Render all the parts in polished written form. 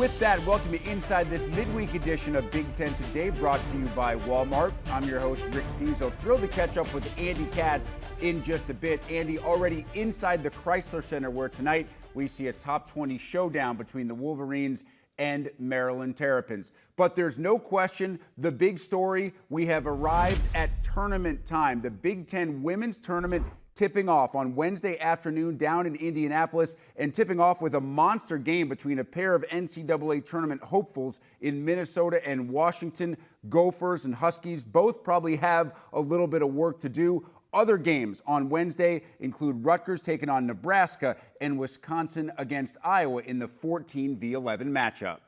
With that, welcome to Inside this midweek edition of Big Ten Today, brought to you by Walmart. I'm your host, Rick Pizzo. Thrilled to catch up with Andy Katz in just a bit. Andy, already inside the Chrysler Center, where tonight we see a top 20 showdown between the Wolverines and Maryland Terrapins. But there's no question, the big story, we have arrived at tournament time. The Big Ten Women's Tournament tipping off on Wednesday afternoon down in Indianapolis, and tipping off with a monster game between a pair of NCAA tournament hopefuls in Minnesota and Washington. Gophers and Huskies both probably have a little bit of work to do. Other games on Wednesday include Rutgers taking on Nebraska and Wisconsin against Iowa in the 14v11 matchup.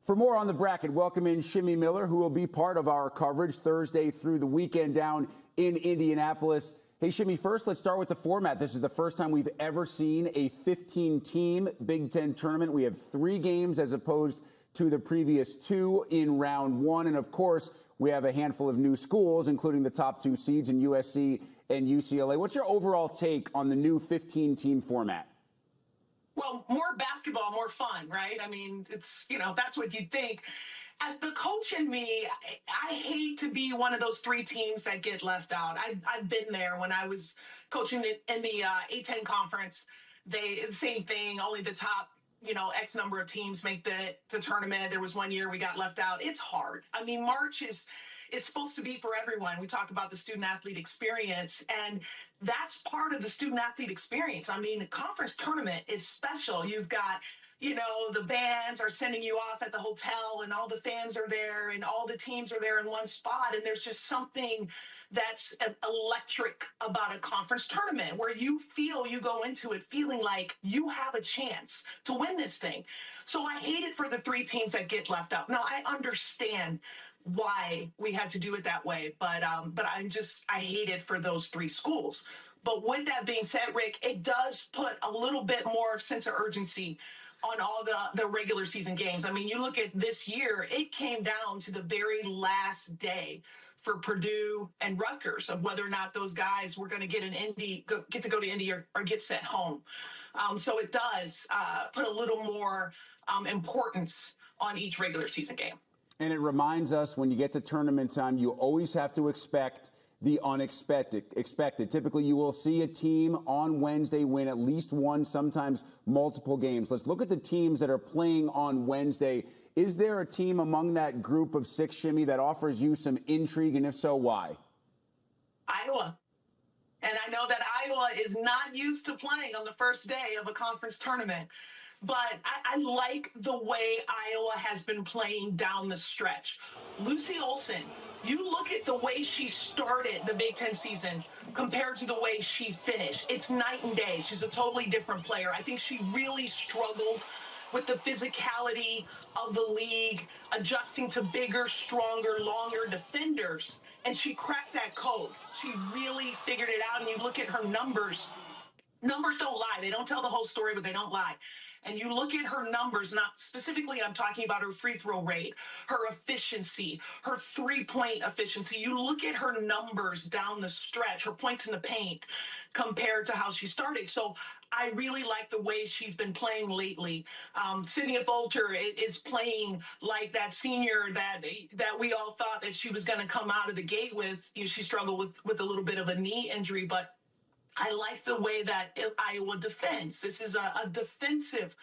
For more on the bracket, welcome in Shimmy Miller, who will be part of our coverage Thursday through the weekend down in Indianapolis. Hey, Shimmy, first, let's start with the format. This is the first time we've ever seen a 15-team Big Ten tournament. We have 3 games as opposed to the previous 2 in round 1. And, of course, we have a handful of new schools, including the top 2 seeds in USC and UCLA. What's your overall take on the new 15-team format? Well, more basketball, more fun, right? I mean, it's, that's what you'd think. As the coach in me, I hate to be one of those 3 teams that get left out. I've been there when I was coaching in the A10 conference. The same thing, only the top, X number of teams make the tournament. There was one year we got left out. It's hard. I mean, March it's supposed to be for everyone. We talk about the student-athlete experience, and that's part of the student-athlete experience. I mean, the conference tournament is special. You've got, the bands are sending you off at the hotel, and all the fans are there, and all the teams are there in one spot, and there's just something that's electric about a conference tournament where you go into it feeling like you have a chance to win this thing. So I hate it for the 3 teams that get left out. Now, I understand why we had to do it that way, but I hate it for those 3 schools. But with that being said, Rick, it does put a little bit more sense of urgency on all the regular season games. I mean, you look at this year, it came down to the very last day for Purdue and Rutgers of whether or not those guys were going to get to go to Indy or get sent home. So it does put a little more importance on each regular season game. And it reminds us, when you get to tournament time, you always have to expect the unexpected. Typically, you will see a team on Wednesday win at least one, sometimes multiple games. Let's look at the teams that are playing on Wednesday. Is there a team among that group of 6, Shimmy, that offers you some intrigue, and if so, why? Iowa. And I know that Iowa is not used to playing on the first day of a conference tournament. But I like the way Iowa has been playing down the stretch. Lucy Olson, you look at the way she started the Big Ten season compared to the way she finished. It's night and day. She's a totally different player. I think she really struggled with the physicality of the league, adjusting to bigger, stronger, longer defenders. And she cracked that code. She really figured it out. And you look at her numbers. Numbers don't lie. They don't tell the whole story, but they don't lie. And you look at her numbers, not specifically, I'm talking about her free throw rate, her efficiency, her 3-point efficiency. You look at her numbers down the stretch, her points in the paint compared to how she started. So I really like the way she's been playing lately. Sydney Volter is playing like that senior that we all thought that she was going to come out of the gate with. She struggled with a little bit of a knee injury, but I like the way that Iowa defends. This is a defensive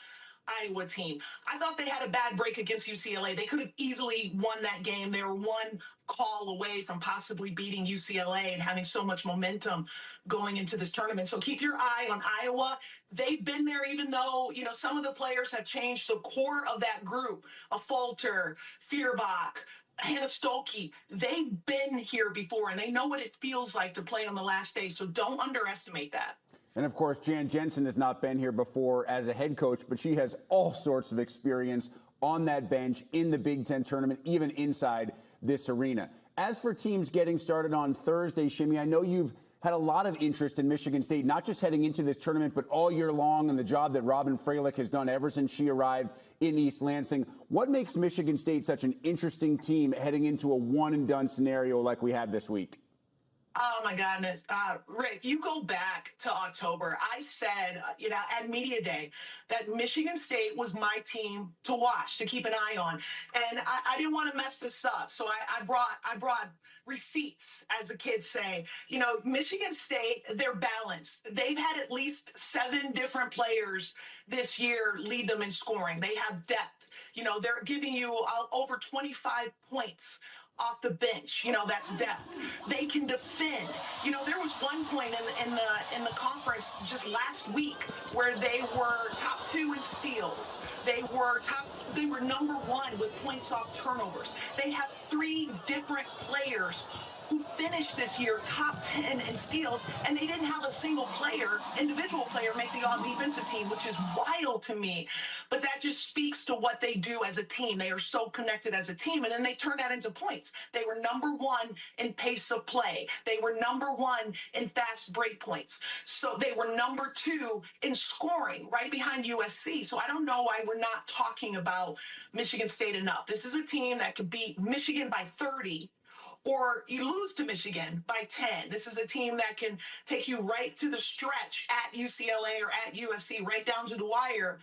Iowa team. I thought they had a bad break against UCLA. They could have easily won that game. They were one call away from possibly beating UCLA and having so much momentum going into this tournament. So keep your eye on Iowa. They've been there, even though, some of the players have changed. The core of that group, a Falter, Feuerbach, Hannah Stolke, they've been here before, and they know what it feels like to play on the last day, so don't underestimate that. And, of course, Jan Jensen has not been here before as a head coach, but she has all sorts of experience on that bench in the Big Ten tournament, even inside this arena. As for teams getting started on Thursday, Shimmy, I know you've had a lot of interest in Michigan State, not just heading into this tournament, but all year long, and the job that Robin Freilich has done ever since she arrived in East Lansing. What makes Michigan State such an interesting team heading into a one-and-done scenario like we have this week? Oh my goodness. Rick, you go back to October. I said, at Media Day that Michigan State was my team to watch, to keep an eye on. And I didn't want to mess this up. So I brought receipts, as the kids say. Michigan State, they're balanced. They've had at least 7 different players this year lead them in scoring. They have depth. They're giving you over 25 points off the bench. That's depth. They can defend. There was one point in the conference just last week where they were top 2 in steals. They were number 1 with points off turnovers. They have 3 different players who finished this year top 10 in steals, and they didn't have a single individual player, make the all-defensive team, which is wild to me. But that just speaks to what they do as a team. They are so connected as a team, and then they turn that into points. They were number 1 in pace of play. They were number 1 in fast break points. So they were number 2 in scoring, right behind USC. So I don't know why we're not talking about Michigan State enough. This is a team that could beat Michigan by 30, or you lose to Michigan by 10. This is a team that can take you right to the stretch at UCLA or at USC, right down to the wire,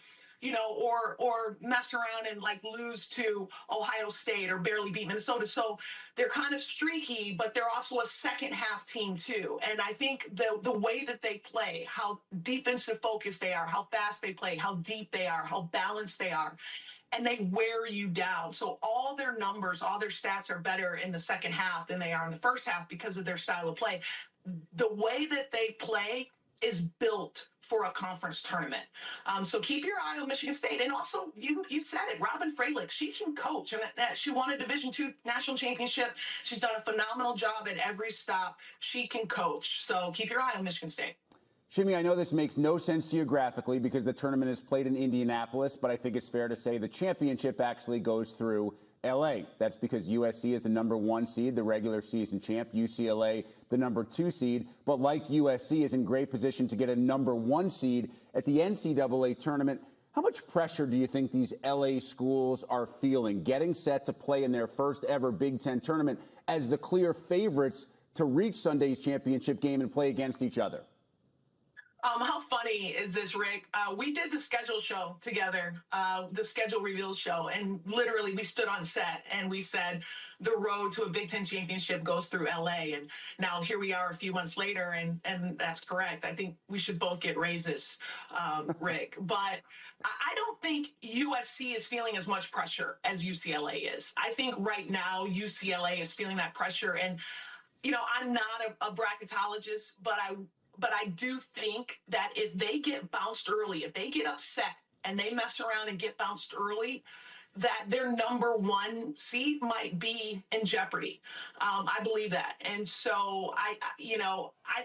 or mess around and lose to Ohio State or barely beat Minnesota. So they're kind of streaky, but they're also a second half team too. And I think the way that they play, how defensive focused they are, how fast they play, how deep they are, how balanced they are, and they wear you down. So all their numbers, all their stats are better in the second half than they are in the first half because of their style of play. The way that they play is built for a conference tournament. So keep your eye on Michigan State. And also, you said it, Robin Fralick, she can coach. And she won a Division II national championship. She's done a phenomenal job at every stop. She can coach. So keep your eye on Michigan State. Shimmy, I know this makes no sense geographically because the tournament is played in Indianapolis, but I think it's fair to say the championship actually goes through L.A. That's because USC is the number 1 seed, the regular season champ, UCLA the number 2 seed, but like USC is in great position to get a number 1 seed at the NCAA tournament. How much pressure do you think these L.A. schools are feeling, getting set to play in their first ever Big Ten tournament as the clear favorites to reach Sunday's championship game and play against each other? How funny is this, Rick? We did the schedule show together, the schedule reveal show, and literally we stood on set and we said the road to a Big Ten championship goes through LA. And now here we are a few months later, and that's correct. I think we should both get raises, Rick. But I don't think USC is feeling as much pressure as UCLA is. I think right now UCLA is feeling that pressure. And, I'm not a bracketologist, but I do think that if they get bounced early, if they get upset and they mess around and get bounced early, that their number 1 seed might be in jeopardy. I believe that. And so I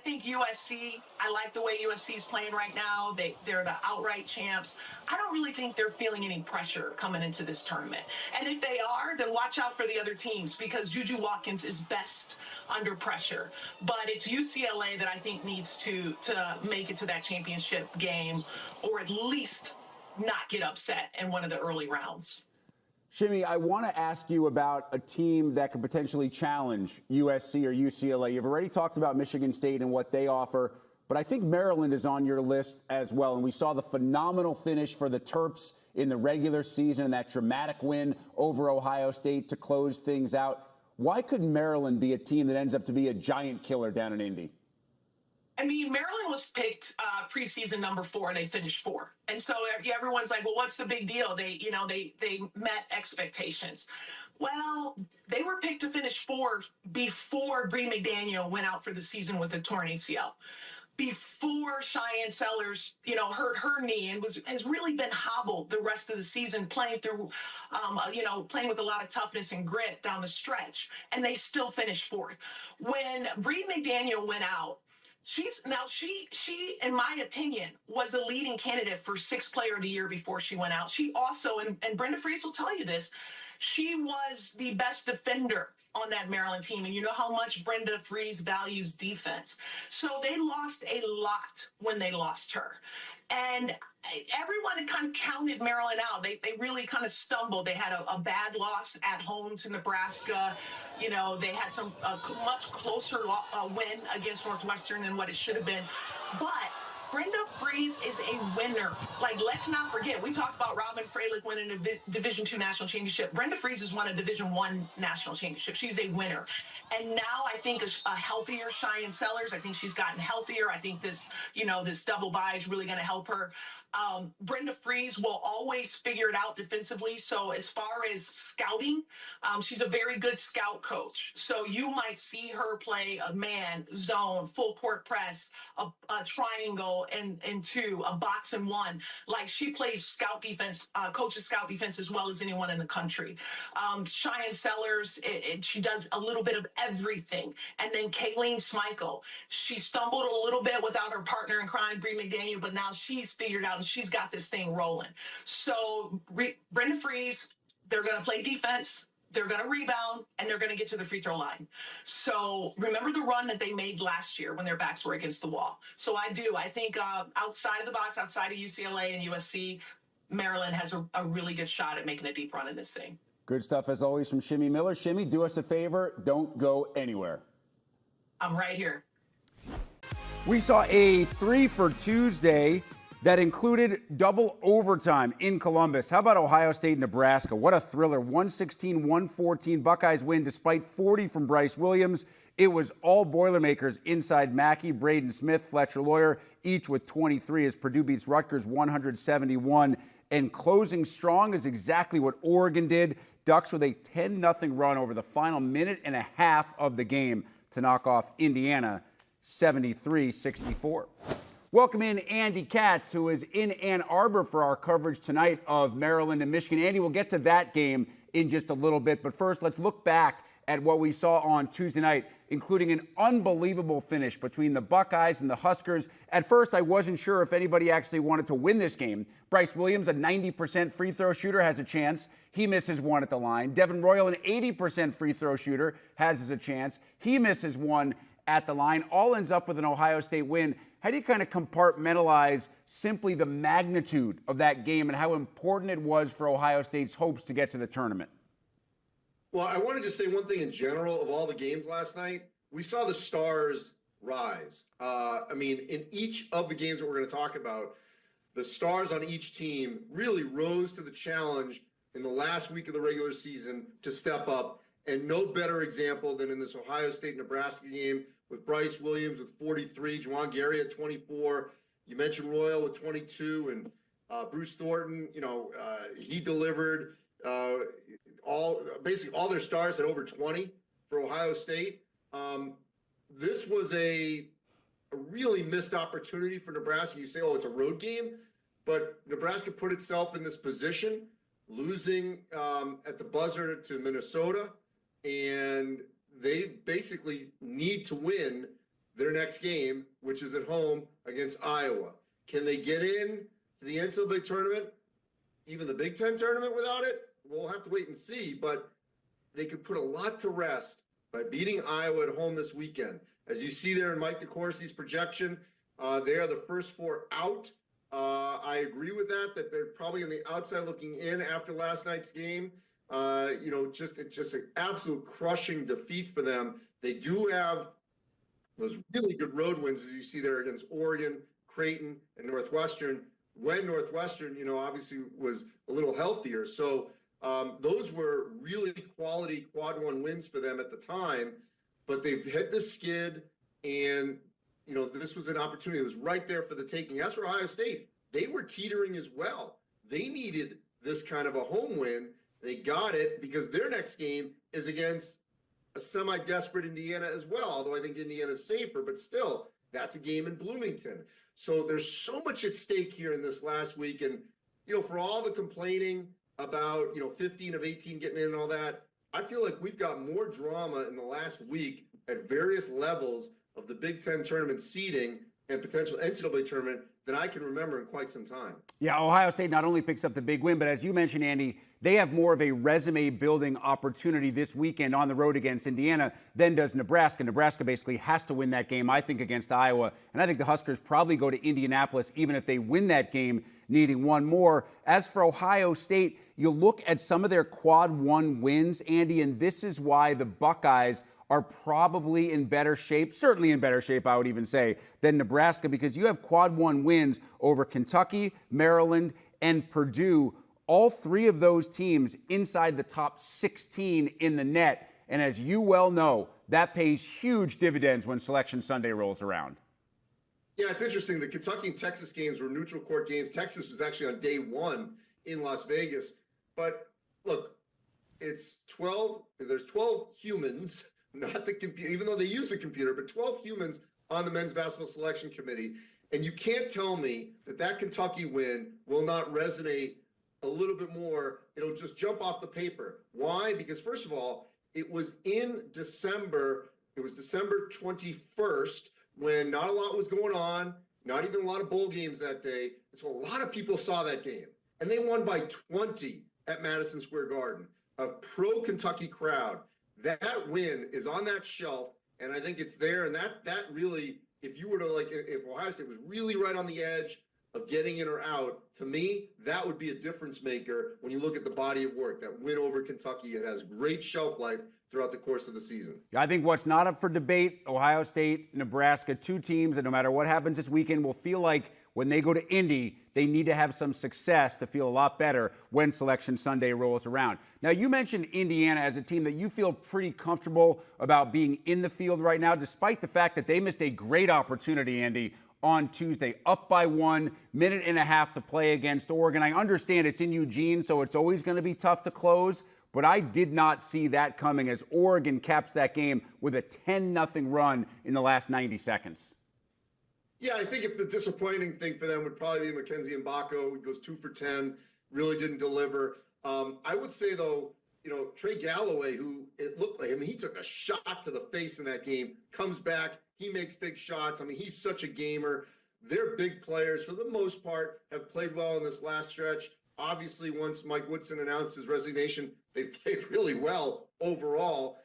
think USC, I like the way USC is playing right now. They're the outright champs. I don't really think they're feeling any pressure coming into this tournament. And if they are, then watch out for the other teams because Juju Watkins is best under pressure. But it's UCLA that I think needs to make it to that championship game, or at least not get upset in one of the early rounds. Shimmy, I want to ask you about a team that could potentially challenge USC or UCLA. You've already talked about Michigan State and what they offer, but I think Maryland is on your list as well. And we saw the phenomenal finish for the Terps in the regular season and that dramatic win over Ohio State to close things out. Why could Maryland be a team that ends up to be a giant killer down in Indy? I mean, Maryland was picked preseason number 4, and they finished 4. And so everyone's like, well, what's the big deal? They met expectations. Well, they were picked to finish 4 before Bree McDaniel went out for the season with a torn ACL. Before Cheyenne Sellers, hurt her knee and has really been hobbled the rest of the season, playing through, playing with a lot of toughness and grit down the stretch, and they still finished 4th. When Bree McDaniel went out, she, in my opinion, was the leading candidate for 6th Player of the Year before she went out. She also, and Brenda Fries will tell you this, she was the best defender on that Maryland team. And you know how much Brenda Fries values defense. So they lost a lot when they lost her. And everyone kind of counted Maryland out. They really kind of stumbled. They had a bad loss at home to Nebraska. You know, they had some much closer win against Northwestern than what it should have been. But Brenda Fries is a winner. Like, let's not forget, we talked about Robin Freilich winning a Division II national championship. Brenda Fries has won a Division I national championship. She's a winner. And now I think a healthier Cheyenne Sellers. I think she's gotten healthier. I think this, this double bye is really going to help her. Brenda Fries will always figure it out defensively. So as far as scouting, she's a very good scout coach. So you might see her play a man, zone, full court press, a triangle and two, a box and one. Like, she plays scout defense, coaches scout defense as well as anyone in the country. Cheyenne Sellers, she does a little bit of everything. And then Kayleen Schmeichel, she stumbled a little bit without her partner in crime, Bree McDaniel, but now she's figured out and she's got this thing rolling. So Brenda Fries, they're going to play defense, they're going to rebound, and they're going to get to the free throw line. So remember the run that they made last year when their backs were against the wall. So I think outside of the box, outside of UCLA and USC, Maryland has a really good shot at making a deep run in this thing. Good stuff as always from Shimmy Miller. Shimmy, do us a favor. Don't go anywhere. I'm right here. We saw a 3 for Tuesday that included double overtime in Columbus. How about Ohio State, Nebraska? What a thriller. 116-114. Buckeyes win despite 40 from Bryce Williams. It was all Boilermakers inside Mackey, Braden Smith, Fletcher Lawyer, each with 23 as Purdue beats Rutgers 171. And closing strong is exactly what Oregon did. Ducks with a 10-0 run over the final minute and a half of the game to knock off Indiana 73-64. Welcome in Andy Katz, who is in Ann Arbor for our coverage tonight of Maryland and Michigan. Andy, we'll get to that game in just a little bit, but first let's look back at what we saw on Tuesday night, including an unbelievable finish between the Buckeyes and the Huskers. At first, I wasn't sure if anybody actually wanted to win this game. Bryce Williams, a 90% free throw shooter, has a chance. He misses one at the line. Devin Royal, an 80% free throw shooter, has a chance. He misses one at the line. All ends up with an Ohio State win. How do you kind of compartmentalize simply the magnitude of that game and how important it was for Ohio State's hopes to get to the tournament? Well, I want to just say one thing in general of all the games last night. We saw the stars rise. In each of the games that we're going to talk about, the stars on each team really rose to the challenge in the last week of the regular season to step up. And no better example than in this Ohio State-Nebraska game with Bryce Williams with 43, Juwan Gary at 24. You mentioned Royal with 22, and Bruce Thornton, he delivered. Basically all their stars at over 20 for Ohio State. This was a really missed opportunity for Nebraska. You say, oh, it's a road game, but Nebraska put itself in this position, losing at the buzzer to Minnesota, and they basically need to win their next game, which is at home against Iowa. Can they get in to the NCAA tournament, even the Big Ten tournament without it? We'll have to wait and see, but they could put a lot to rest by beating Iowa at home this weekend. As you see there in Mike DeCourcy's projection, they are the first four out. I agree with that they're probably on the outside looking in after last night's game. Just an absolute crushing defeat for them. They do have those really good road wins, as you see there against Oregon, Creighton, and Northwestern, when Northwestern, obviously was a little healthier. So those were really quality quad one wins for them at the time, but they've hit the skid, and this was an opportunity that was right there for the taking. As for Ohio State, they were teetering as well. They needed this kind of a home win. They got it because their next game is against a semi-desperate Indiana as well, although I think Indiana's safer, but still, that's a game in Bloomington. So there's so much at stake here in this last week, and for all the complaining about 15 of 18 getting in and all that, I feel like we've got more drama in the last week at various levels of the Big Ten tournament seeding and potential NCAA tournament than I can remember in quite some time. Yeah, Ohio State not only picks up the big win, but as you mentioned, Andy, they have more of a resume-building opportunity this weekend on the road against Indiana than does Nebraska. Nebraska basically has to win that game, I think, against Iowa. And I think the Huskers probably go to Indianapolis, even if they win that game, needing one more. As for Ohio State, you look at some of their quad one wins, Andy, and this is why the Buckeyes are probably in better shape, certainly in better shape, I would even say, than Nebraska, because you have quad one wins over Kentucky, Maryland, and Purdue. All three of those teams inside the top 16 in the net. And as you well know, that pays huge dividends when Selection Sunday rolls around. Yeah, it's interesting. The Kentucky and Texas games were neutral court games. Texas was actually on day one in Las Vegas. But look, it's 12. There's 12 humans, not the computer, even though they use a computer, but 12 humans on the men's basketball selection committee. And you can't tell me that that Kentucky win will not resonate a little bit more. It'll just jump off the paper. Why? Because first of all, it was in December. It was December 21st when not a lot was going on, not even a lot of bowl games that day. And so a lot of people saw that game. And they won by 20 at Madison Square Garden. A pro-Kentucky crowd. That win is on that shelf, and I think it's there. And that really, if you were to if Ohio State was really right on the edge of getting in or out, to me, that would be a difference maker when you look at the body of work. That win over Kentucky, it has great shelf life throughout the course of the season. I think what's not up for debate, Ohio State, Nebraska, two teams that no matter what happens this weekend will feel like when they go to Indy, they need to have some success to feel a lot better when Selection Sunday rolls around. Now, you mentioned Indiana as a team that you feel pretty comfortable about being in the field right now, despite the fact that they missed a great opportunity, Andy, on Tuesday, up by 1 minute and a half to play against Oregon. I understand it's in Eugene, so it's always going to be tough to close, but I did not see that coming as Oregon caps that game with a 10-0 run in the last 90 seconds. Yeah, I think if the disappointing thing for them would probably be Mackenzie Mbako. He goes 2 for 10, really didn't deliver. I would say, though, Trey Galloway, who it looked like, he took a shot to the face in that game, comes back, he makes big shots. He's such a gamer. They're big players, for the most part, have played well in this last stretch. Obviously, once Mike Woodson announced his resignation, they played really well overall.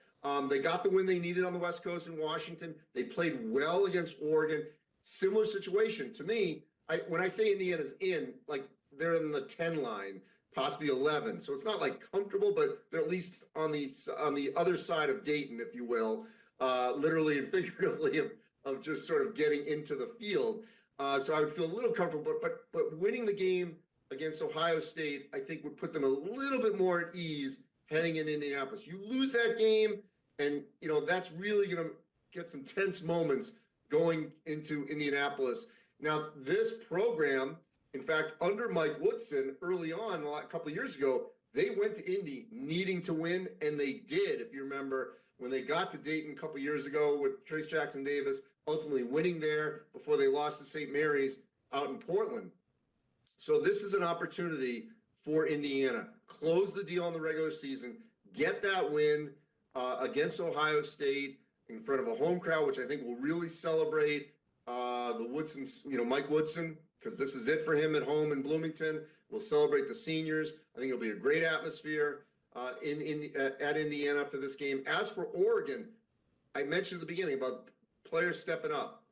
They got the win they needed on the West Coast in Washington. They played well against Oregon. Similar situation to me. When I say Indiana's in, they're in the 10 line, possibly 11. So it's not comfortable, but they're at least on the other side of Dayton, if you will, literally and figuratively of just sort of getting into the field. So I would feel a little comfortable, but winning the game against Ohio State, I think would put them a little bit more at ease heading into Indianapolis. You lose that game, and that's really going to get some tense moments going into Indianapolis. Now, this program, in fact, under Mike Woodson, early on, a couple of years ago, they went to Indy needing to win, and they did. If you remember, when they got to Dayton a couple of years ago with Trace Jackson Davis, ultimately winning there before they lost to St. Mary's out in Portland. So this is an opportunity for Indiana. Close the deal in the regular season, get that win against Ohio State, in front of a home crowd, which I think will really celebrate the Woodsons, Mike Woodson, because this is it for him at home in Bloomington. We'll celebrate the seniors. I think it'll be a great atmosphere at Indiana for this game. As for Oregon, I mentioned at the beginning about players stepping up.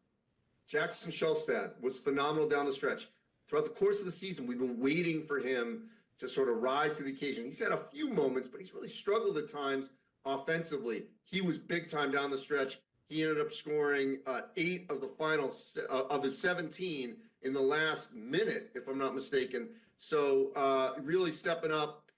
Jackson Shelstad was phenomenal down the stretch. Throughout the course of the season, we've been waiting for him to sort of rise to the occasion. He's had a few moments, but he's really struggled at times offensively. He was big time down the stretch. He ended up scoring 8 of the final of his 17 in the last minute, if I'm not mistaken. So really stepping up,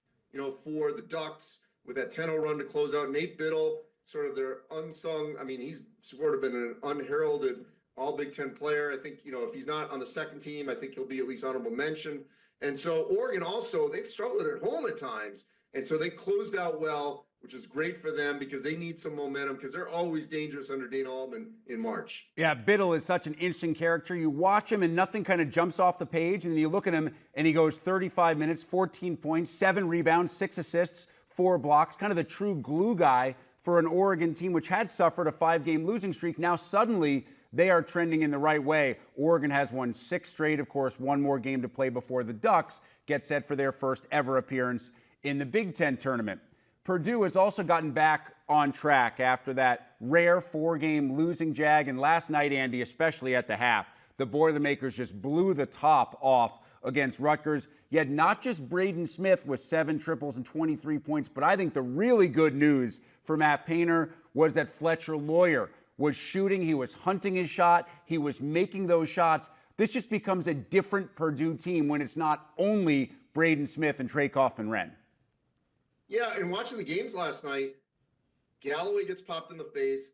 for the Ducks with that 10-0 run to close out. Nate Biddle, sort of their unsung. He's sort of been an unheralded All Big Ten player. I think if he's not on the second team, I think he'll be at least honorable mention. And so Oregon also, they've struggled at home at times, and so they closed out well, which is great for them because they need some momentum because they're always dangerous under Dana Altman in March. Yeah, Biddle is such an interesting character. You watch him and nothing kind of jumps off the page, and then you look at him and he goes 35 minutes, 14 points, 7 rebounds, 6 assists, 4 blocks, kind of the true glue guy for an Oregon team which had suffered a 5-game losing streak. Now suddenly they are trending in the right way. Oregon has won 6 straight, of course, one more game to play before the Ducks get set for their first ever appearance in the Big Ten tournament. Purdue has also gotten back on track after that rare 4-game losing jag, and last night, Andy, especially at the half, the Boilermakers just blew the top off against Rutgers. Yet not just Braden Smith with 7 triples and 23 points, but I think the really good news for Matt Painter was that Fletcher Lawyer was shooting. He was hunting his shot. He was making those shots. This just becomes a different Purdue team when it's not only Braden Smith and Trey Kaufman-Renn. Yeah, and watching the games last night, Galloway gets popped in the face.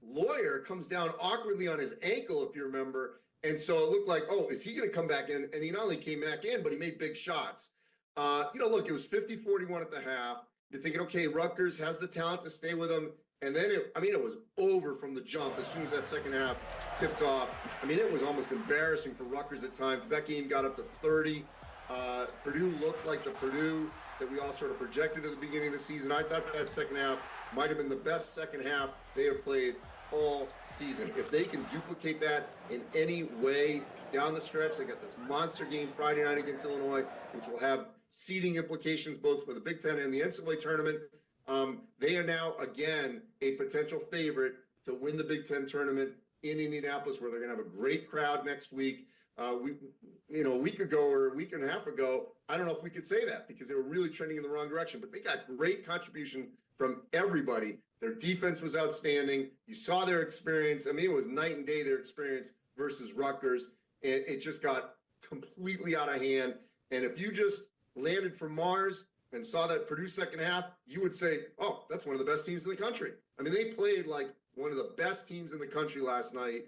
Lawyer comes down awkwardly on his ankle, if you remember. And so it looked like, oh, is he going to come back in? And he not only came back in, but he made big shots. Look, it was 50-41 at the half. You're thinking, okay, Rutgers has the talent to stay with them. And then, it was over from the jump as soon as that second half tipped off. It was almost embarrassing for Rutgers at times because that game got up to 30. Purdue looked like the Purdue that we all sort of projected at the beginning of the season. I thought that second half might have been the best second half they have played all season. If they can duplicate that in any way down the stretch, they got this monster game Friday night against Illinois, which will have seeding implications both for the Big Ten and the NCAA tournament. They are now, again, a potential favorite to win the Big Ten tournament in Indianapolis, where they're going to have a great crowd next week. A week ago or a week and a half ago, I don't know if we could say that because they were really trending in the wrong direction, but they got great contribution from everybody. Their defense was outstanding. You saw their experience. It was night and day, their experience versus Rutgers. And it just got completely out of hand. And if you just landed from Mars and saw that Purdue second half, you would say, oh, that's one of the best teams in the country. They played like one of the best teams in the country last night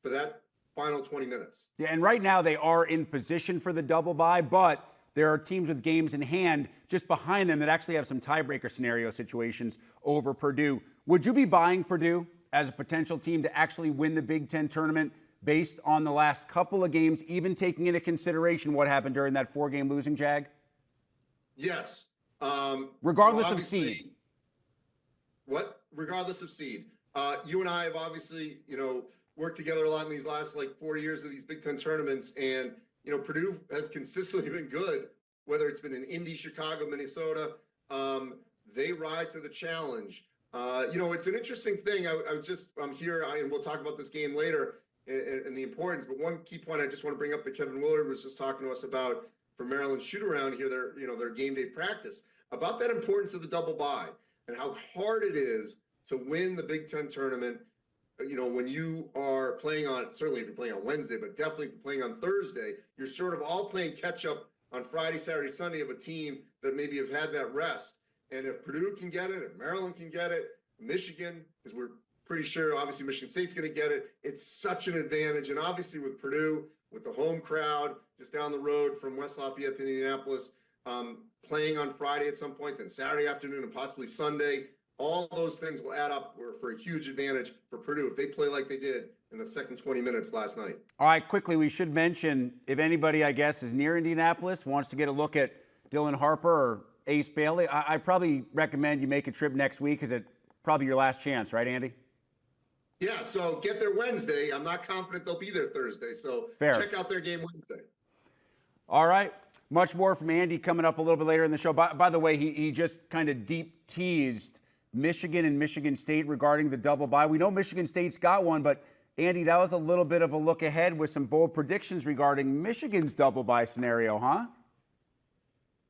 for that final 20 minutes. Yeah, and right now they are in position for the double bye, but there are teams with games in hand just behind them that actually have some tiebreaker scenario situations over Purdue. Would you be buying Purdue as a potential team to actually win the Big Ten tournament based on the last couple of games, even taking into consideration what happened during that 4-game losing jag? Yes. Regardless of seed. What? Regardless of seed. You and I have obviously, worked together a lot in these last 4 years of these Big Ten tournaments, and Purdue has consistently been good, whether it's been in Indy, Chicago, Minnesota. They rise to the challenge. It's an interesting thing. I'm here, and we'll talk about this game later and the importance. But one key point I just want to bring up that Kevin Willard was just talking to us about for Maryland shoot around here, their game day practice, about that importance of the double bye and how hard it is to win the Big Ten tournament. When you are playing on, certainly if you're playing on Wednesday, but definitely if you're playing on Thursday, you're sort of all playing catch up on Friday, Saturday, Sunday of a team that maybe have had that rest. And if Purdue can get it, if Maryland can get it, Michigan, because we're pretty sure obviously Michigan State's going to get it, it's such an advantage. And obviously with Purdue, with the home crowd just down the road from West Lafayette to Indianapolis, playing on Friday at some point, then Saturday afternoon and possibly Sunday, all those things will add up for a huge advantage for Purdue if they play like they did in the second 20 minutes last night. All right, quickly, we should mention, if anybody, I guess, is near Indianapolis, wants to get a look at Dylan Harper or Ace Bailey, I probably recommend you make a trip next week because it's probably your last chance, right, Andy? Yeah, so get there Wednesday. I'm not confident they'll be there Thursday, so Fair. Check out their game Wednesday. All right. Much more from Andy coming up a little bit later in the show. By the way, he just kind of deep teased Michigan and Michigan State regarding the double bye. We know Michigan State's got one, but Andy, that was a little bit of a look ahead with some bold predictions regarding Michigan's double bye scenario, huh?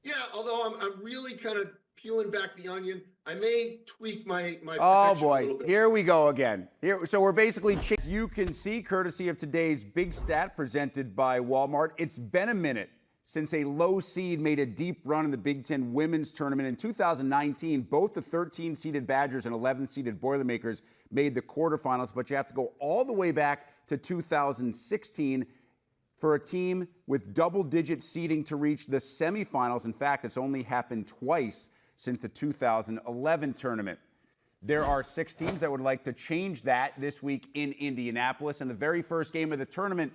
Yeah, although I'm really kind of peeling back the onion. I may tweak my oh prediction a boy, little bit. Here we go again. So we're basically, as you can see, courtesy of today's big stat presented by Walmart, it's been a minute since a low seed made a deep run in the Big Ten women's tournament. In 2019, both the 13-seeded Badgers and 11-seeded Boilermakers made the quarterfinals, but you have to go all the way back to 2016 for a team with double-digit seeding to reach the semifinals. In fact, it's only happened twice since the 2011 tournament. There are 6 teams that would like to change that this week in Indianapolis, and the very first game of the tournament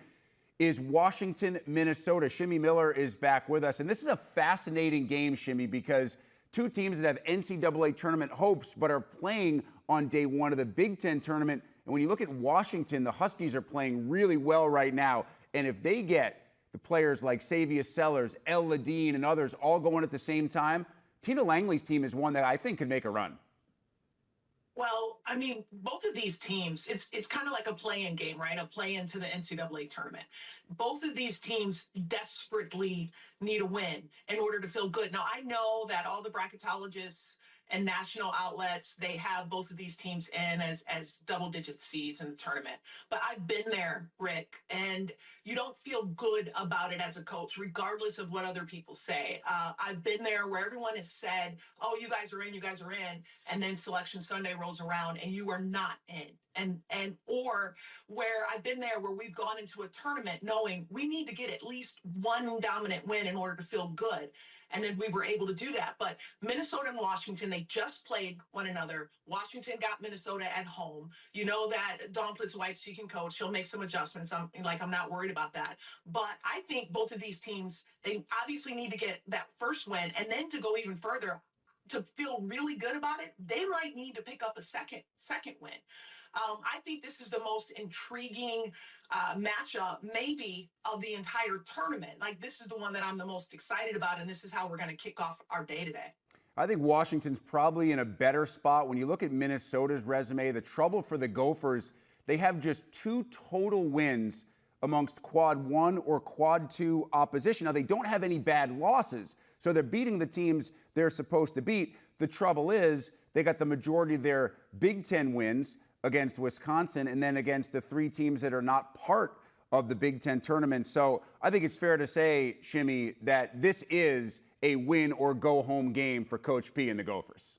is Washington, Minnesota. Shimmy Miller is back with us. And this is a fascinating game, Shimmy, because 2 teams that have NCAA tournament hopes but are playing on day 1 of the Big Ten tournament. And when you look at Washington, the Huskies are playing really well right now. And if they get the players like Savia Sellers, El Ladine, and others all going at the same time, Tina Langley's team is one that I think could make a run. Well, I mean, both of these teams, it's kind of like a play-in game, right? A play-in to the NCAA tournament. Both of these teams desperately need a win in order to feel good. Now, I know that all the bracketologists and national outlets, they have both of these teams in as double-digit seeds in the tournament. But I've been there, Rick, and you don't feel good about it as a coach, regardless of what other people say. I've been there where everyone has said, oh, you guys are in, and then Selection Sunday rolls around and you are not in. Or where I've been there where we've gone into a tournament knowing we need to get at least one dominant win in order to feel good. And then we were able to do that. But Minnesota and Washington, they just played one another. Washington got Minnesota at home. You know that Dawn Plitz-White, she can coach. She'll make some adjustments. I'm not worried about that. But I think both of these teams, they obviously need to get that first win. And then to go even further, to feel really good about it, they might need to pick up a second win. I think this is the most intriguing matchup maybe of the entire tournament. Like, this is the one that I'm the most excited about, and this is how we're going to kick off our day today. I think Washington's probably in a better spot. When you look at Minnesota's resume, the trouble for the Gophers, they have just 2 total wins amongst quad 1 or quad 2 opposition. Now, they don't have any bad losses, so they're beating the teams they're supposed to beat. The trouble is they got the majority of their Big Ten wins against Wisconsin and then against the 3 teams that are not part of the Big Ten tournament. So I think it's fair to say, Shimmy, that this is a win or go home game for Coach P and the Gophers.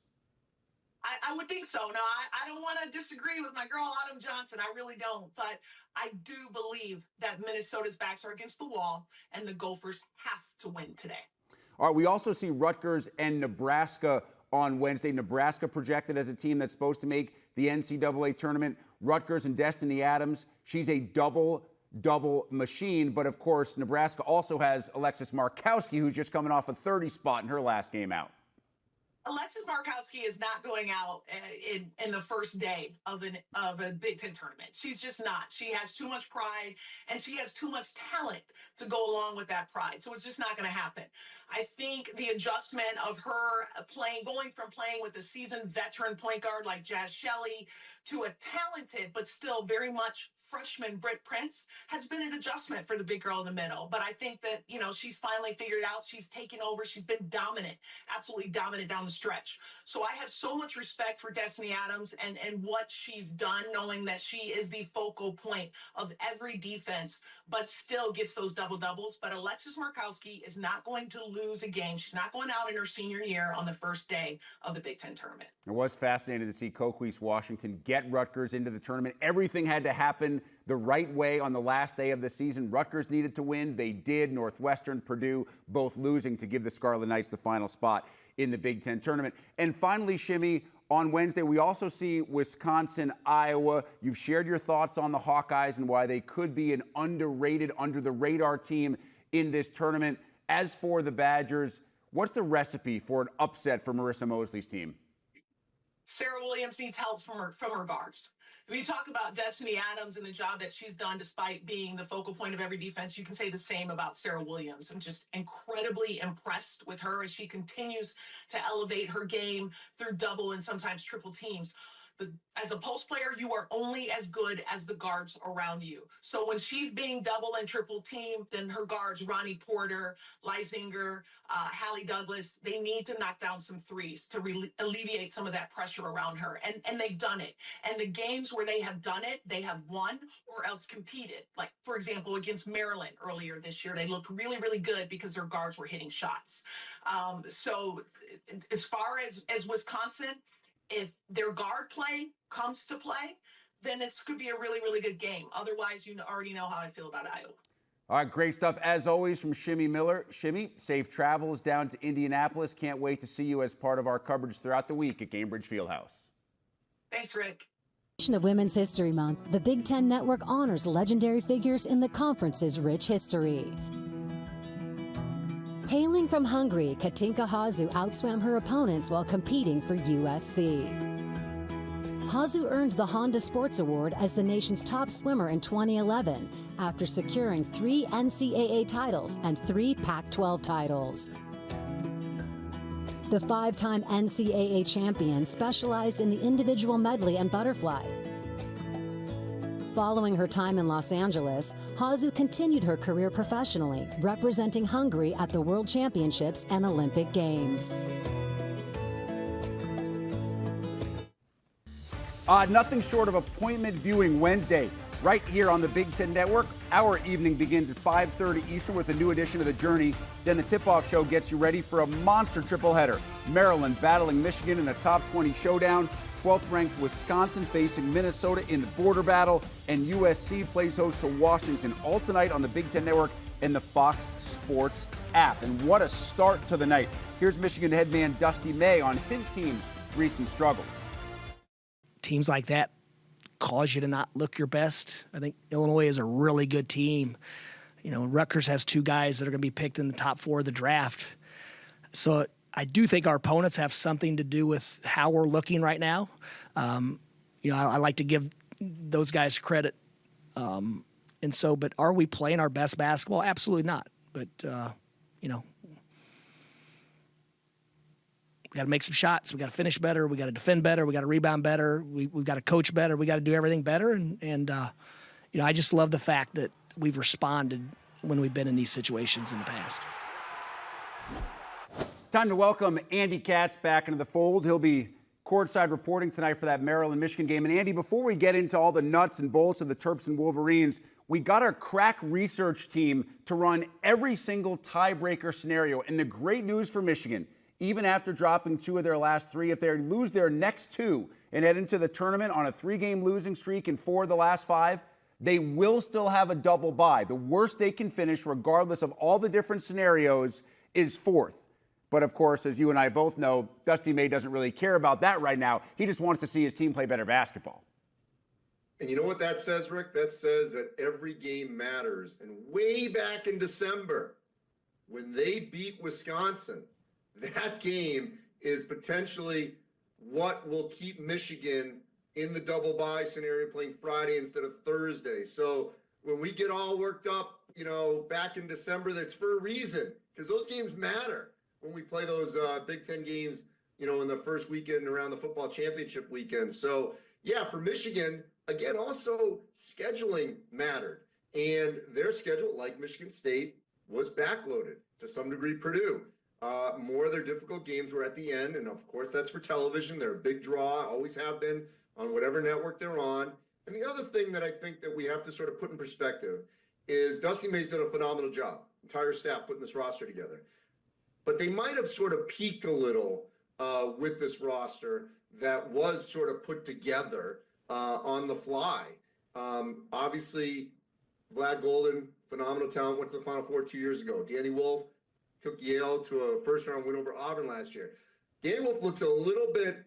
I would think so. No, I don't want to disagree with my girl Autumn Johnson. I really don't. But I do believe that Minnesota's backs are against the wall and the Gophers have to win today. All right, we also see Rutgers and Nebraska on Wednesday. Nebraska projected as a team that's supposed to make the NCAA tournament. Rutgers and Destiny Adams, she's a double machine. But, of course, Nebraska also has Alexis Markowski, who's just coming off a 30 spot in her last game out. Alexis Markowski is not going out in the first day of a Big Ten tournament. She's just not. She has too much pride, and she has too much talent to go along with that pride. So it's just not going to happen. I think the adjustment of her going from playing with a seasoned veteran point guard like Jazz Shelley to a talented but still very much freshman Britt Prince has been an adjustment for the big girl in the middle. But I think that, she's finally figured it out. She's taken over. She's been dominant, absolutely dominant down the stretch. So I have so much respect for Destiny Adams and what she's done, knowing that she is the focal point of every defense, but still gets those double-doubles. But Alexis Markowski is not going to lose a game. She's not going out in her senior year on the first day of the Big Ten tournament. It was fascinating to see Coquise Washington get Rutgers into the tournament. Everything had to happen the right way on the last day of the season. Rutgers needed to win. They did. Northwestern, Purdue, both losing to give the Scarlet Knights the final spot in the Big Ten tournament. And finally, Shimmy, on Wednesday, we also see Wisconsin, Iowa. You've shared your thoughts on the Hawkeyes and why they could be an underrated, under-the-radar team in this tournament. As for the Badgers, what's the recipe for an upset for Marissa Mosley's team? Sarah Williams needs help from her guards. When you talk about Destiny Adams and the job that she's done despite being the focal point of every defense, you can say the same about Sarah Williams. I'm just incredibly impressed with her as she continues to elevate her game through double and sometimes triple teams. As a post player, you are only as good as the guards around you. So when she's being double and triple teamed, then her guards, Ronnie Porter, Leisinger, Hallie Douglas, they need to knock down some threes to alleviate some of that pressure around her. And they've done it. And the games where they have done it, they have won or else competed. Like, for example, against Maryland earlier this year, they looked really, really good because their guards were hitting shots. So as far as Wisconsin, if their guard play comes to play, then this could be a really, really good game. Otherwise, you already know how I feel about Iowa. All right, great stuff, as always, from Shimmy Miller. Shimmy, safe travels down to Indianapolis. Can't wait to see you as part of our coverage throughout the week at Gainbridge Fieldhouse. Thanks, Rick. Of Women's History Month, the Big Ten Network honors legendary figures in the conference's rich history. Hailing from Hungary, Katinka Hazu outswam her opponents while competing for USC. Hazu earned the Honda Sports Award as the nation's top swimmer in 2011 after securing 3 NCAA titles and 3 Pac-12 titles. The 5-time NCAA champion specialized in the individual medley and butterfly. Following her time in Los Angeles, Hazu continued her career professionally, representing Hungary at the World Championships and Olympic Games. Nothing short of appointment viewing Wednesday, right here on the Big Ten Network. Our evening begins at 5:30 Eastern with a new edition of The Journey. Then the tip-off show gets you ready for a monster triple-header. Maryland battling Michigan in a top 20 showdown. 12th-ranked Wisconsin facing Minnesota in the border battle. And USC plays host to Washington, all tonight on the Big Ten Network and the Fox Sports app. And what a start to the night. Here's Michigan head man Dusty May on his team's recent struggles. Teams like that cause you to not look your best. I think Illinois is a really good team. You know, Rutgers has 2 guys that are going to be picked in the top 4 of the draft. So I do think our opponents have something to do with how we're looking right now. You know, I like to give those guys credit. But are we playing our best basketball? Absolutely not. But, you know, we got to make some shots. We got to finish better. We got to defend better. We got to rebound better. We've got to coach better. We got to do everything better. And you know, I just love the fact that we've responded when we've been in these situations in the past. Time to welcome Andy Katz back into the fold. He'll be courtside reporting tonight for that Maryland-Michigan game. And Andy, before we get into all the nuts and bolts of the Terps and Wolverines, we got our crack research team to run every single tiebreaker scenario. And the great news for Michigan, even after dropping 2 of their last 3, if they lose their next 2 and head into the tournament on a 3-game losing streak in 4 of the last 5, they will still have a double bye. The worst they can finish, regardless of all the different scenarios, is 4th. But of course, as you and I both know, Dusty May doesn't really care about that right now. He just wants to see his team play better basketball. And you know what that says, Rick? That says that every game matters. And way back in December, when they beat Wisconsin, that game is potentially what will keep Michigan in the double bye scenario, playing Friday instead of Thursday. So when we get all worked up, you know, back in December, that's for a reason, because those games matter when we play those Big Ten games, you know, in the first weekend around the football championship weekend. So yeah, for Michigan, again, also scheduling mattered. And their schedule, like Michigan State, was backloaded to some degree. Purdue. More of their difficult games were at the end, and of course that's for television. They're a big draw, always have been on whatever network they're on. And the other thing that I think that we have to sort of put in perspective is Dusty May's done a phenomenal job, entire staff putting this roster together. But they might have sort of peaked a little with this roster that was sort of put together on the fly. Obviously, Vlad Golden, phenomenal talent, went to the Final Four 2 years ago. Danny Wolf took Yale to a first-round win over Auburn last year. Danny Wolf looks a little bit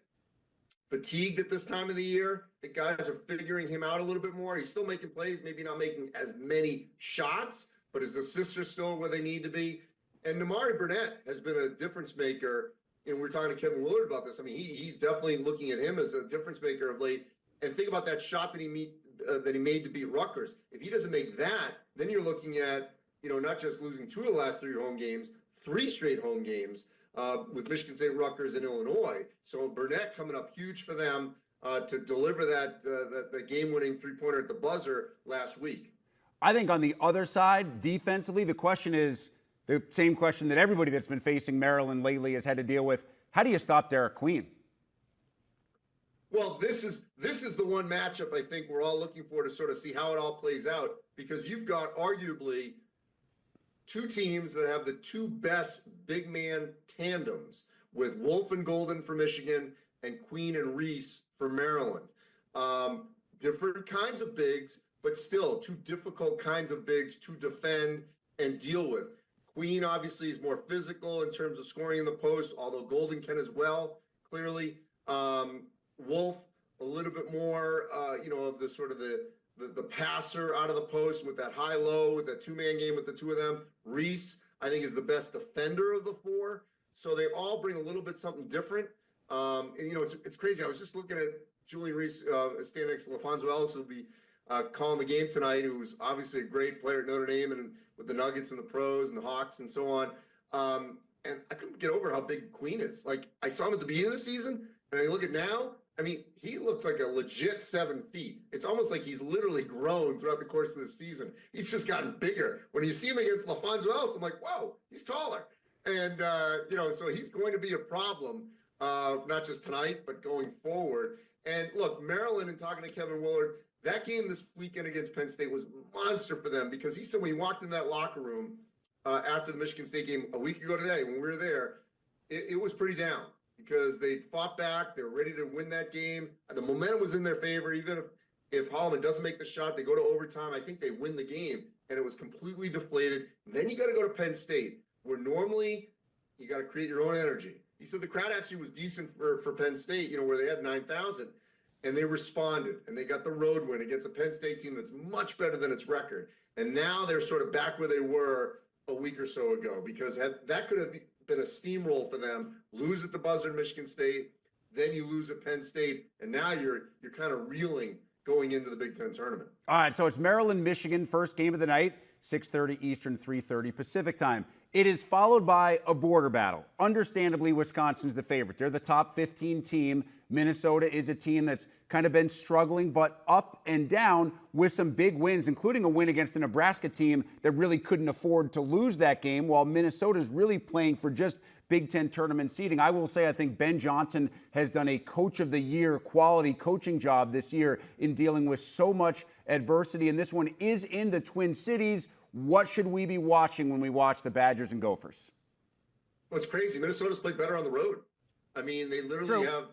fatigued at this time of the year. The guys are figuring him out a little bit more. He's still making plays, maybe not making as many shots, but his assists are still where they need to be. And Namari Burnett has been a difference maker. And we were talking to Kevin Willard about this. I mean, he's definitely looking at him as a difference maker of late. And think about that shot that he made to beat Rutgers. If he doesn't make that, then you're looking at, you know, not just losing 2 of the last 3 home games, 3 straight home games with Michigan State, Rutgers, and Illinois. So Burnett coming up huge for them to deliver that game-winning three-pointer at the buzzer last week. I think on the other side, defensively, the question is the same question that everybody that's been facing Maryland lately has had to deal with. How do you stop Derek Queen? Well, this is the one matchup I think we're all looking for to sort of see how it all plays out, because you've got arguably 2 teams that have the 2 best big man tandems with Wolf and Golden for Michigan and Queen and Reese for Maryland. Different kinds of bigs, but still 2 difficult kinds of bigs to defend and deal with. Queen obviously is more physical in terms of scoring in the post, although Golden can as well, clearly. Wolf, a little bit more, of the sort of the passer out of the post with that high-low, with that 2-man game with the 2 of them. Reese, I think, is the best defender of the 4. So they all bring a little bit something different. It's crazy. I was just looking at Julian Reese standing next to LaFonso Ellis, who will be calling the game tonight, who's obviously a great player at Notre Dame and with the Nuggets and the Pros and the Hawks and so on. And I couldn't get over how big Queen is. Like, I saw him at the beginning of the season, and I look at now, I mean, he looks like a legit 7 feet. It's almost like he's literally grown throughout the course of the season. He's just gotten bigger. When you see him against LaFonso Ellis, I'm like, whoa, he's taller. And, so he's going to be a problem, not just tonight, but going forward. And look, Maryland, and talking to Kevin Willard, that game this weekend against Penn State was monster for them, because he said when he walked in that locker room after the Michigan State game a week ago today, when we were there, it was pretty down, because they fought back. They were ready to win that game. The momentum was in their favor. Even if Holloman doesn't make the shot, they go to overtime. I think they win the game, and it was completely deflated. And then you got to go to Penn State, where normally you got to create your own energy. He said the crowd actually was decent for Penn State, where they had 9,000. And they responded, and they got the road win against a Penn State team that's much better than its record. And now they're sort of back where they were a week or so ago, because that could have been a steamroll for them. Lose at the buzzer in Michigan State, then you lose at Penn State, and now you're kind of reeling going into the Big Ten tournament. All right, so it's Maryland, Michigan, first game of the night, 6:30 Eastern, 3:30 Pacific time. It is followed by a border battle. Understandably, Wisconsin's the favorite. They're the top 15 team. Minnesota is a team that's kind of been struggling, but up and down with some big wins, including a win against a Nebraska team that really couldn't afford to lose that game, while Minnesota's really playing for just Big Ten tournament seeding. I will say I think Ben Johnson has done a Coach of the Year quality coaching job this year in dealing with so much adversity, and this one is in the Twin Cities. What should we be watching when we watch the Badgers and Gophers? Well, it's crazy. Minnesota's played better on the road. I mean, they literally have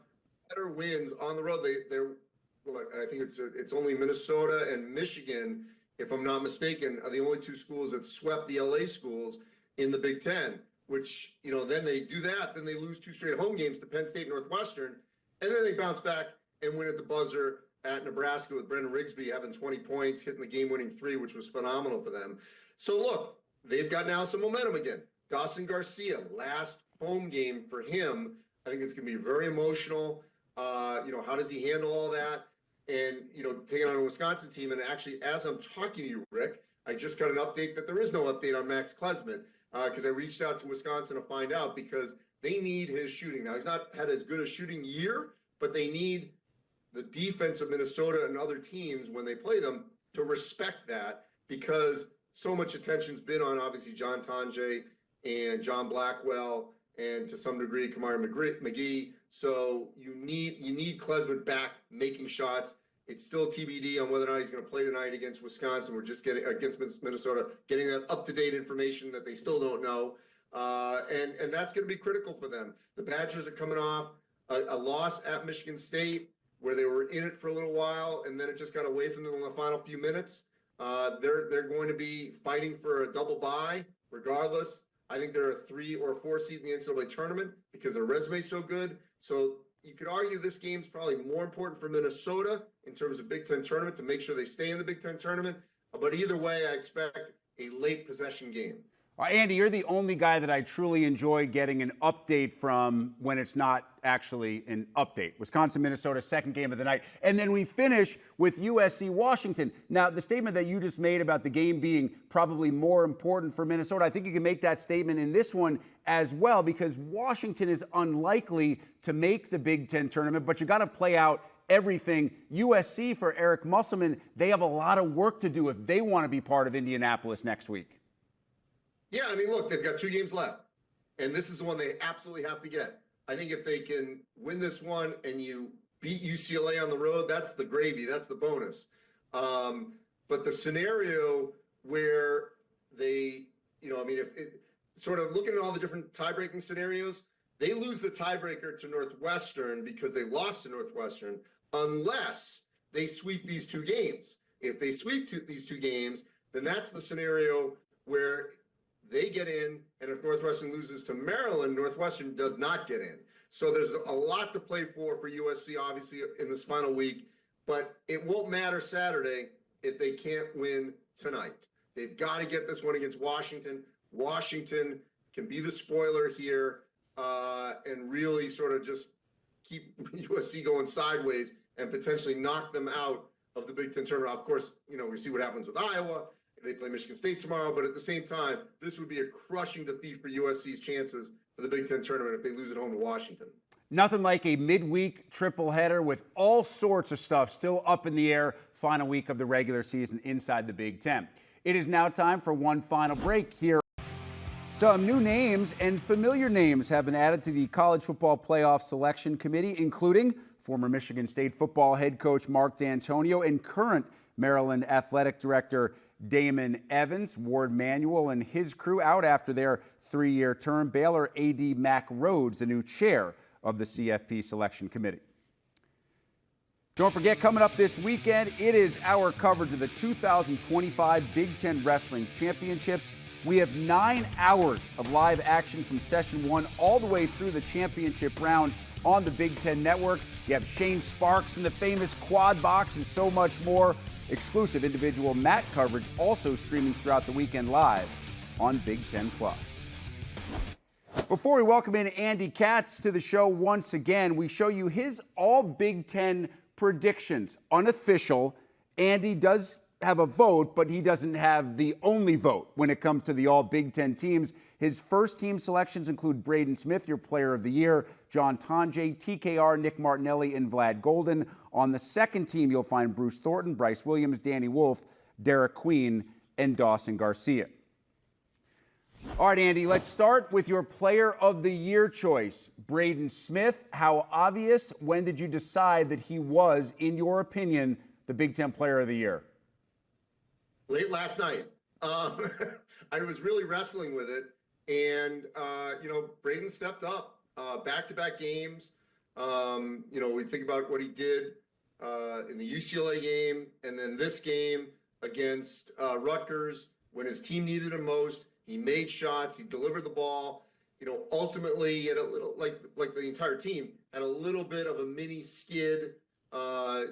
better wins on the road. I think it's only Minnesota and Michigan, if I'm not mistaken, are the only two schools that swept the LA schools in the Big Ten, which, then they do that. Then they lose 2 straight home games to Penn State and Northwestern. And then they bounce back and win at the buzzer at Nebraska with Brendan Rigsby having 20 points, hitting the game-winning 3, which was phenomenal for them. So look, they've got now some momentum again. Dawson Garcia, last home game for him. I think it's going to be very emotional. How does he handle all that? And, taking on a Wisconsin team. And actually, as I'm talking to you, Rick, I just got an update that there is no update on Max Klesman, because I reached out to Wisconsin to find out, because they need his shooting. Now, he's not had as good a shooting year, but they need the defense of Minnesota and other teams, when they play them, to respect that, because so much attention's been on, obviously, John Tonje and John Blackwell, and to some degree, Kamari McGee. So you need Klesman back making shots. It's still TBD on whether or not he's going to play tonight against Wisconsin. We're just getting against Minnesota, getting that up-to-date information that they still don't know. And that's going to be critical for them. The Badgers are coming off a loss at Michigan State, where they were in it for a little while, and then it just got away from them in the final few minutes. They're going to be fighting for a double bye regardless. I think they're a 3 or 4 seed in the NCAA tournament because their resume is so good. So you could argue this game's probably more important for Minnesota in terms of Big Ten tournament to make sure they stay in the Big Ten tournament. But either way, I expect a late possession game. Andy, you're the only guy that I truly enjoy getting an update from when it's not actually an update. Wisconsin, Minnesota, second game of the night. And then we finish with USC, Washington. Now, the statement that you just made about the game being probably more important for Minnesota, I think you can make that statement in this one as well, because Washington is unlikely to make the Big Ten tournament, but you got to play out everything. USC, for Eric Musselman, they have a lot of work to do if they want to be part of Indianapolis next week. Yeah, I mean, look, they've got 2 games left, and this is the one they absolutely have to get. I think if they can win this one and you beat UCLA on the road, that's the gravy, that's the bonus. But the scenario where they, sort of looking at all the different tie-breaking scenarios, they lose the tiebreaker to Northwestern because they lost to Northwestern, unless they sweep these 2 games. If they sweep these 2 games, then that's the scenario where they get in, and if Northwestern loses to Maryland, Northwestern does not get in. So there's a lot to play for USC, obviously, in this final week, but it won't matter Saturday if they can't win tonight. They've got to get this one against Washington. Washington can be the spoiler here and really sort of just keep USC going sideways and potentially knock them out of the Big Ten tournament. Of course, we see what happens with Iowa. They play Michigan State tomorrow, but at the same time, this would be a crushing defeat for USC's chances for the Big Ten tournament if they lose at home to Washington. Nothing like a midweek triple header with all sorts of stuff still up in the air. Final week of the regular season inside the Big Ten. It is now time for one final break here. Some new names and familiar names have been added to the College Football Playoff Selection Committee, including former Michigan State football head coach Mark D'Antonio and current Maryland Athletic Director Damon Evans. Ward Manuel and his crew out after their 3-year term. Baylor AD Mack Rhodes, the new chair of the CFP Selection Committee. Don't forget, coming up this weekend, it is our coverage of the 2025 Big Ten Wrestling Championships. We have 9 hours of live action from Session 1 all the way through the championship round on the Big Ten Network. You have Shane Sparks in the famous quad box and so much more. Exclusive individual mat coverage also streaming throughout the weekend live on Big Ten Plus. Before we welcome in Andy Katz to the show once again, we show you his all Big Ten predictions. Unofficial. Andy does have a vote, but he doesn't have the only vote when it comes to the all Big Ten teams. His first team selections include Braden Smith, your player of the year, John Tonje, TKR, Nick Martinelli, and Vlad Golden. On the second team, you'll find Bruce Thornton, Bryce Williams, Danny Wolf, Derek Queen, and Dawson Garcia. All right, Andy, let's start with your player of the year choice, Braden Smith. How obvious? When did you decide that he was, in your opinion, the Big Ten player of the year? Late last night. I was really wrestling with it. And, Braden stepped up back-to-back games. We think about what he did in the UCLA game and then this game against Rutgers when his team needed him most. He made shots. He delivered the ball. Ultimately, he had a little, like the entire team, had a little bit of a mini skid, a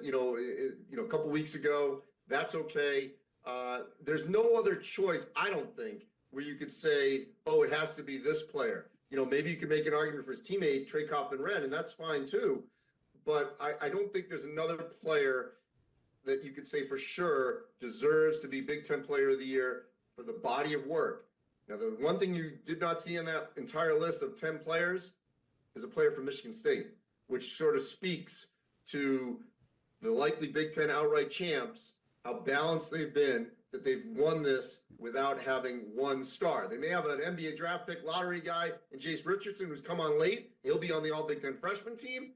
couple weeks ago. That's okay. There's no other choice, I don't think, where you could say, oh, it has to be this player. Maybe you could make an argument for his teammate, Trey Kaufman-Renn, and that's fine too. But I don't think there's another player that you could say for sure deserves to be Big Ten Player of the Year for the body of work. Now, the one thing you did not see in that entire list of 10 players is a player from Michigan State, which sort of speaks to the likely Big Ten outright champs, how balanced they've been, that they've won this without having one star. They may have an NBA draft pick lottery guy in Jace Richardson who's come on late. He'll be on the All Big Ten freshman team,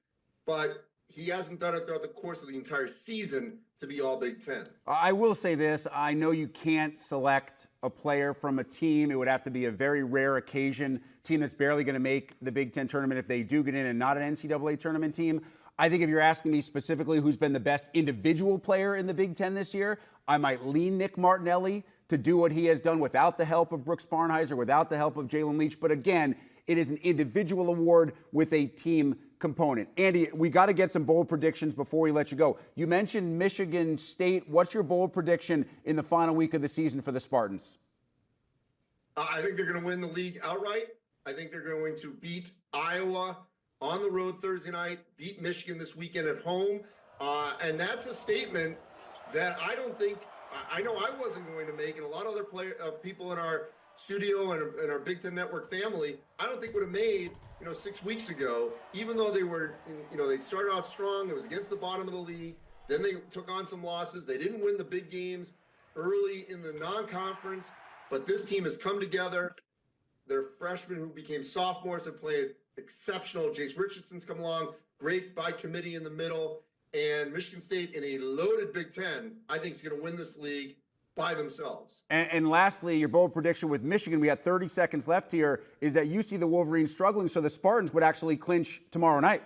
but he hasn't done it throughout the course of the entire season to be All Big Ten. I will say this. I know you can't select a player from a team. It would have to be a very rare occasion, team that's barely going to make the Big Ten tournament if they do get in and not an NCAA tournament team. I think if you're asking me specifically who's been the best individual player in the Big Ten this year, I might lean Nick Martinelli to do what he has done without the help of Brooks Barnhizer, without the help of Jalen Leach. But again, it is an individual award with a team component. Andy, we got to get some bold predictions before we let you go. You mentioned Michigan State. What's your bold prediction in the final week of the season for the Spartans? I think they're going to win the league outright. I think they're going to beat Iowa on the road Thursday night, beat Michigan this weekend at home. And that's a statement that I don't think, I know I wasn't going to make, and a lot of other people in our studio and our Big Ten Network family, I don't think would have made, 6 weeks ago, even though they were, they started out strong. It was against the bottom of the league. Then they took on some losses. They didn't win the big games early in the non-conference, but this team has come together. Their freshmen who became sophomores have played exceptional. Jace Richardson's come along, great by committee in the middle, and Michigan State in a loaded Big Ten, I think is going to win this league by themselves. And lastly, your bold prediction with Michigan, we have 30 seconds left here, is that you see the Wolverines struggling, so the Spartans would actually clinch tomorrow night.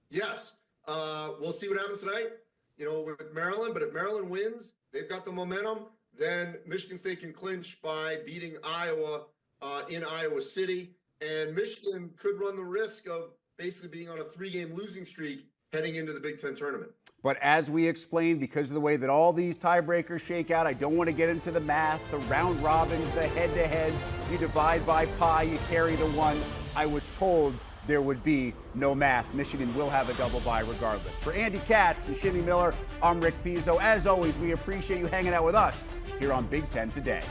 Yes. We'll see what happens tonight, with Maryland. But if Maryland wins, they've got the momentum. Then Michigan State can clinch by beating Iowa in Iowa City. And Michigan could run the risk of basically being on a 3-game losing streak heading into the Big Ten tournament. But as we explained, because of the way that all these tiebreakers shake out, I don't want to get into the math, the round robins, the head-to-heads. You divide by pi, you carry the one. I was told there would be no math. Michigan will have a double bye regardless. For Andy Katz and Shimmy Miller, I'm Rick Pizzo. As always, we appreciate you hanging out with us here on Big Ten Today.